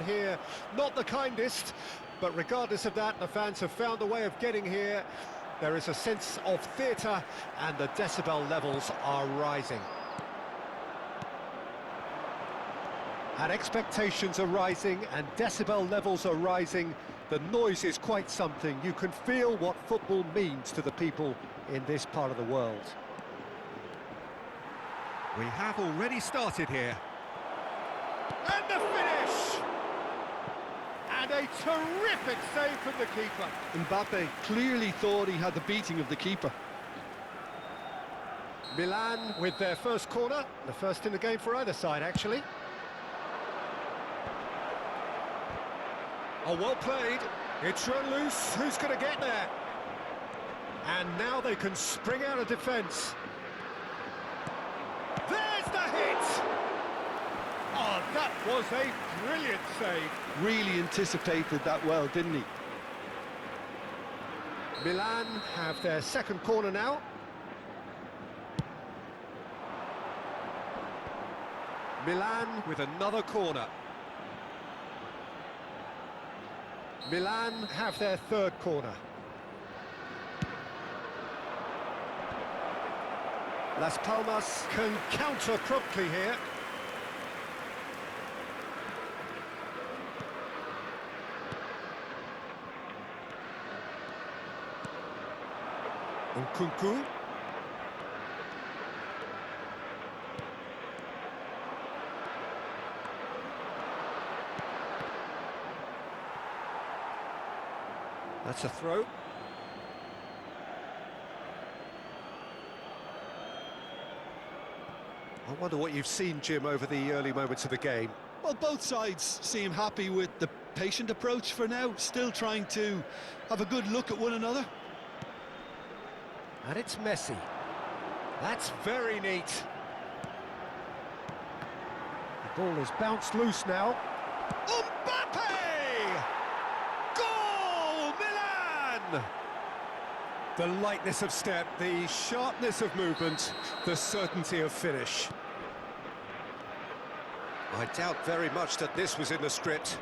here, not the kindest, but regardless of that, the fans have found a way of getting here. There is a sense of theatre, and the decibel levels are rising. And expectations are rising, and decibel levels are rising. The noise is quite something. You can feel what football means to the people in this part of the world. We have already started here. And the finish! And a terrific save from the keeper. Mbappe clearly thought he had the beating of the keeper. Milan with their first corner, the first in the game for either side, actually. Oh, well played. It's run loose. Who's going to get there? And now they can spring out of defence. There's the hit! Oh, that was a brilliant save. Really anticipated that well, didn't he? Milan have their second corner now. Milan with another corner. Milan have their third corner. Las Palmas can counter promptly here. Nkunku. That's a throw. I wonder what you've seen, Jim, over the early moments of the game. Well, both sides seem happy with the patient approach for now, still trying to have a good look at one another. And it's Messi. That's very neat. The ball is bounced loose now. Mbappe! Goal! Milan! The lightness of step, the sharpness of movement, the certainty of finish. I doubt very much that this was in the script.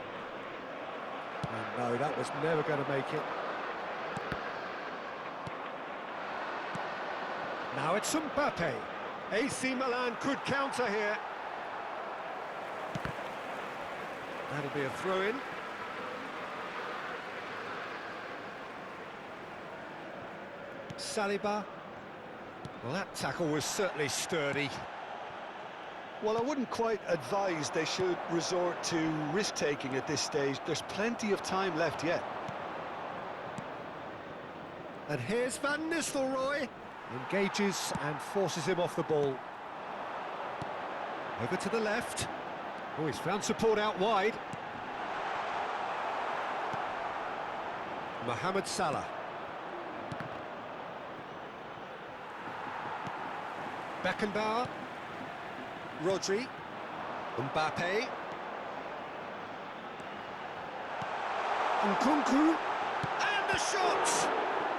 Oh, no, that was never going to make it. Now it's Mbappe. AC Milan could counter here. That'll be a throw-in. Saliba. Well, that tackle was certainly sturdy. Well, I wouldn't quite advise they should resort to risk-taking at this stage. There's plenty of time left yet. And here's Van Nistelrooy. Engages and forces him off the ball. Over to the left. Oh, he's found support out wide. Mohamed Salah. Beckenbauer. Rodri. Mbappe. Nkunku. And the shot!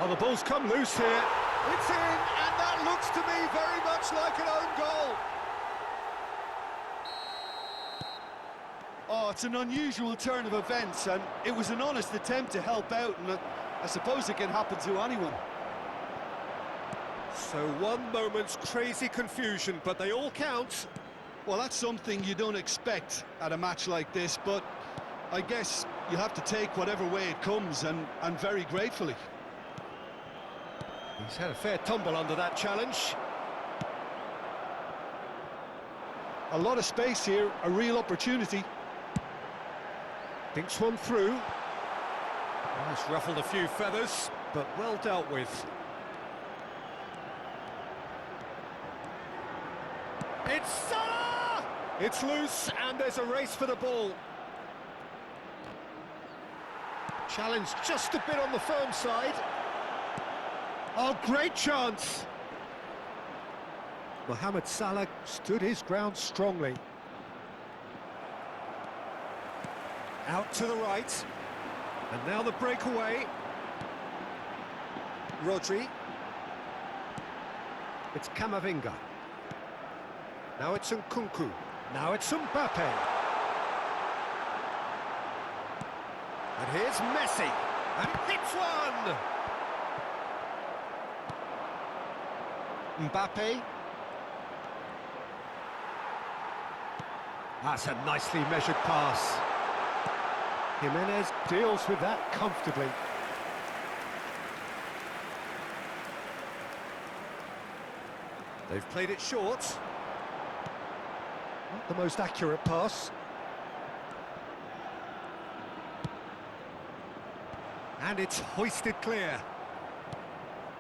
Oh, the ball's come loose here. It's in, and that looks to me very much like an own goal. Oh, it's an unusual turn of events, and it was an honest attempt to help out, and I suppose it can happen to anyone. So one moment's crazy confusion, but they all count. Well, that's something you don't expect at a match like this, but I guess you have to take whatever way it comes, and very gratefully. He's had a fair tumble under that challenge. A lot of space here, a real opportunity. Thinks one through. Oh, it's ruffled a few feathers, but well dealt with. It's Salah! It's loose, and there's a race for the ball. Challenge just a bit on the firm side. Oh, great chance! Mohamed Salah stood his ground strongly. Out to the right. And now the breakaway. Rodri. It's Camavinga. Now it's Nkunku. Now it's Mbappe. And here's Messi, and hits one! Mbappe. That's a nicely measured pass. Jimenez deals with that comfortably. They've played it short. Not the most accurate pass. And it's hoisted clear.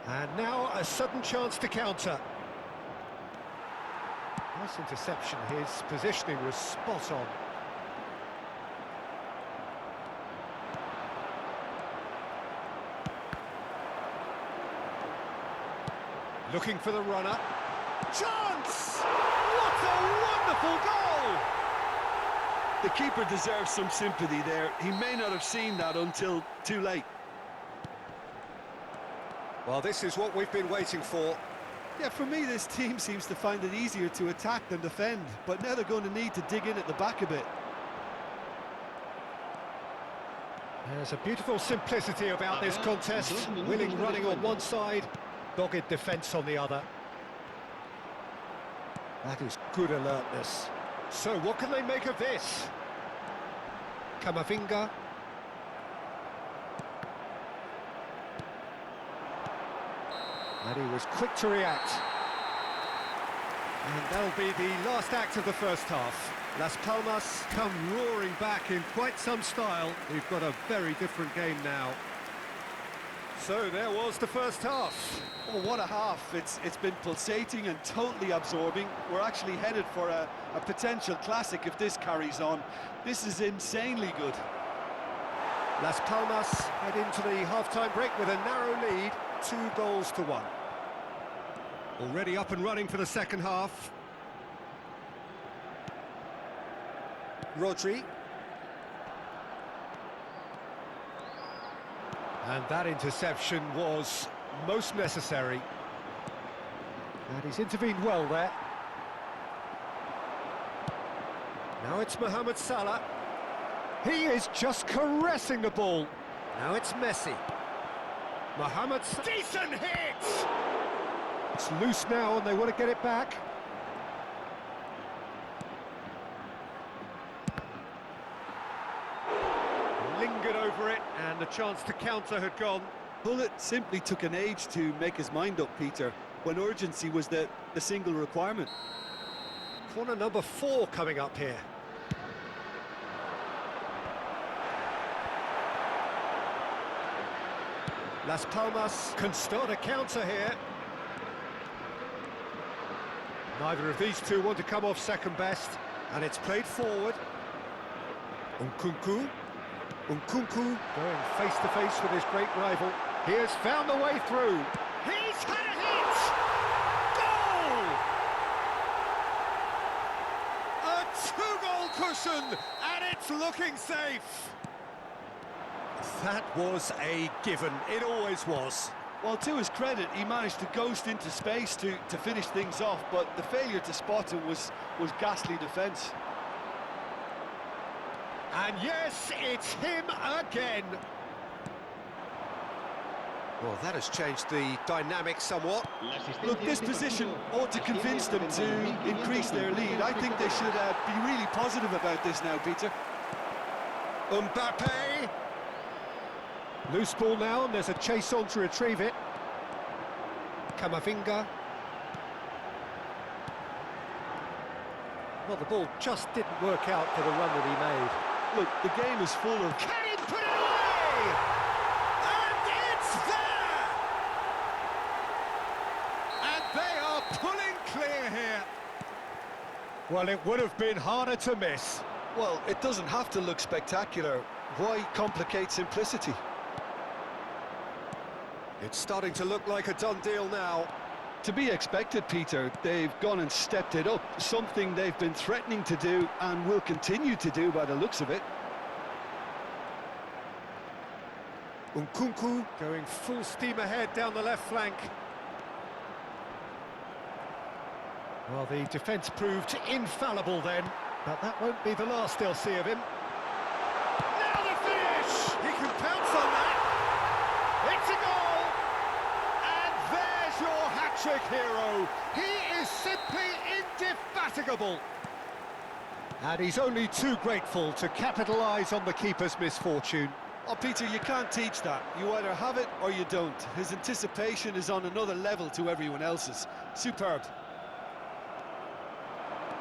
And now a sudden chance to counter. Nice interception, his positioning was spot on. Looking for the runner. Chance! What a wonderful goal! The keeper deserves some sympathy there. He may not have seen that until too late. Well, this is what we've been waiting for. Yeah, for me, this team seems to find it easier to attack than defend, but now they're going to need to dig in at the back a bit. There's a beautiful simplicity about this contest. Willing running on one side, dogged defence on the other. That is good alertness. So what can they make of this? Camavinga. And he was quick to react. And that'll be the last act of the first half. Las Palmas come roaring back in quite some style. We've got a very different game now. So there was the first half. Oh, what a half. It's been pulsating and totally absorbing. We're actually headed for a potential classic if this carries on. This is insanely good. Las Palmas head into the half-time break with a narrow lead, 2-1. Already up and running for the second half. Rodri. And that interception was most necessary. And he's intervened well there. Now it's Mohamed Salah. He is just caressing the ball. Now it's Messi. Mohamed Salah. Decent hit! It's loose now and they want to get it back. Lingered over it and the chance to counter had gone. Bullet simply took an age to make his mind up, Peter, when urgency was the single requirement. Corner number 4 coming up here. Las Palmas can start a counter here. Neither of these two want to come off second best, and it's played forward. Nkunku going face to face with his great rival. He has found the way through. He's had a hit! Goal! A 2-goal cushion, and it's looking safe. That was a given. It always was. Well, to his credit, he managed to ghost into space to finish things off, but the failure to spot him was ghastly defence. And yes, it's him again. Well, that has changed the dynamic somewhat. Look, this position ought to convince them to increase their lead. I think they should be really positive about this now, Peter. Mbappe. Loose ball now, and there's a chase on to retrieve it. Camavinga. Well, the ball just didn't work out for the run that he made. Look, the game is full of... Can he put it away? And it's there! And they are pulling clear here. Well, it would have been harder to miss. Well, it doesn't have to look spectacular. Why complicate simplicity? It's starting to look like a done deal now. To be expected, Peter. They've gone and stepped it up, something they've been threatening to do and will continue to do by the looks of it. Nkunku going full steam ahead down the left flank. Well, the defence proved infallible then, but that won't be the last they'll see of him. Now the finish! He hat-trick hero. He is simply indefatigable. And he's only too grateful to capitalise on the keeper's misfortune. Oh, Peter, you can't teach that. You either have it or you don't. His anticipation is on another level to everyone else's. Superb.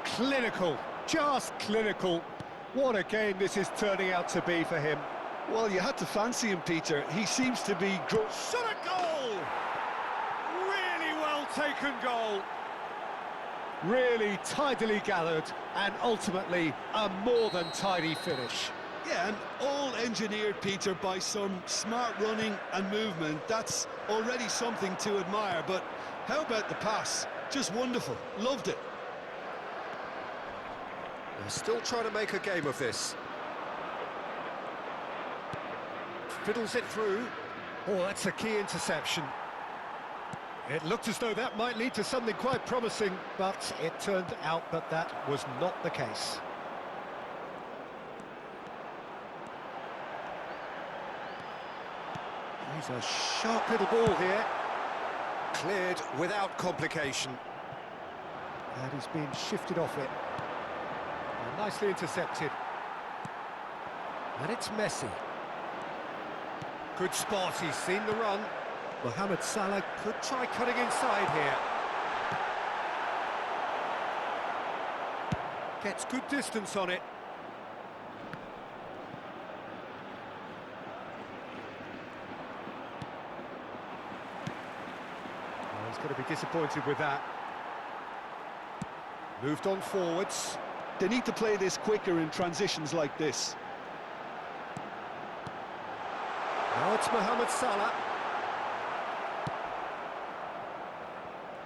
Clinical, just clinical. What a game this is turning out to be for him. Well, you had to fancy him, Peter. He seems to be... Shot a goal! Really well taken goal. Really tidily gathered, and ultimately a more than tidy finish. Yeah, and all engineered, Peter, by some smart running and movement. That's already something to admire, but how about the pass? Just wonderful. Loved it. They're still trying to make a game of this. Fiddles it through. Oh, that's a key interception. It looked as though that might lead to something quite promising, but it turned out that that was not the case. He's a sharp little ball here. Cleared without complication. And he's been shifted off it. And nicely intercepted. And it's Messi. Good spot, he's seen the run. Mohamed Salah could try cutting inside here. Gets good distance on it. Oh, he's going to be disappointed with that. Moved on forwards. They need to play this quicker in transitions like this. Now it's Mohamed Salah.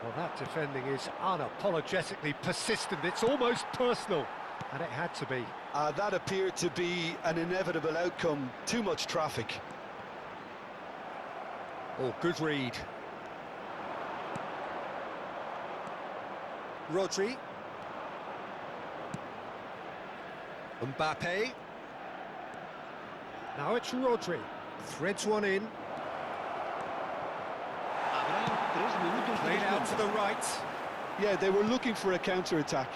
Well, that defending is unapologetically persistent. It's almost personal, and it had to be. That appeared to be an inevitable outcome. Too much traffic. Oh, good read. Rodri. Mbappe. Now it's Rodri. Threads one in. Played out to the right. Yeah, they were looking for a counter-attack.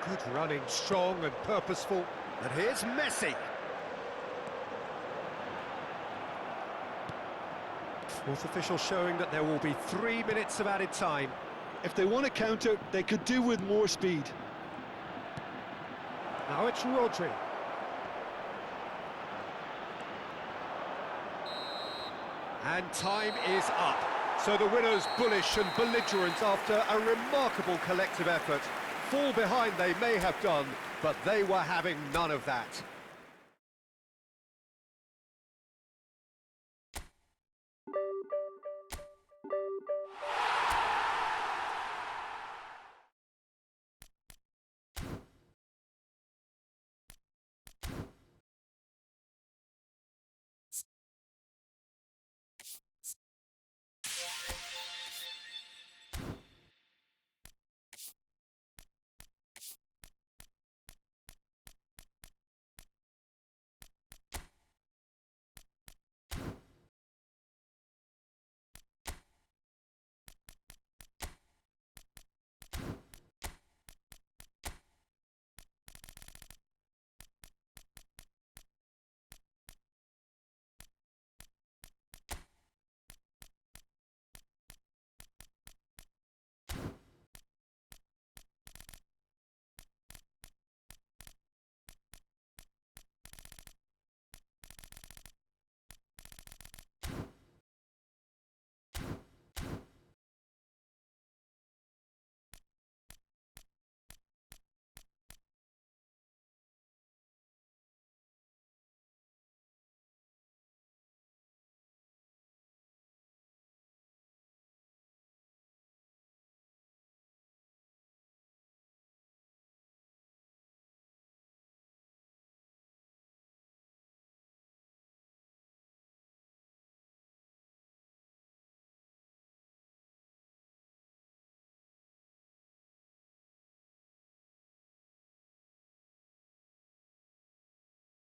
Good running, strong and purposeful. And here's Messi. Fourth official showing that there will be 3 minutes of added time. If they want to counter, they could do with more speed. Now it's Rodri. And time is up. So the winners bullish and belligerent after a remarkable collective effort. Fall behind they may have done, but they were having none of that.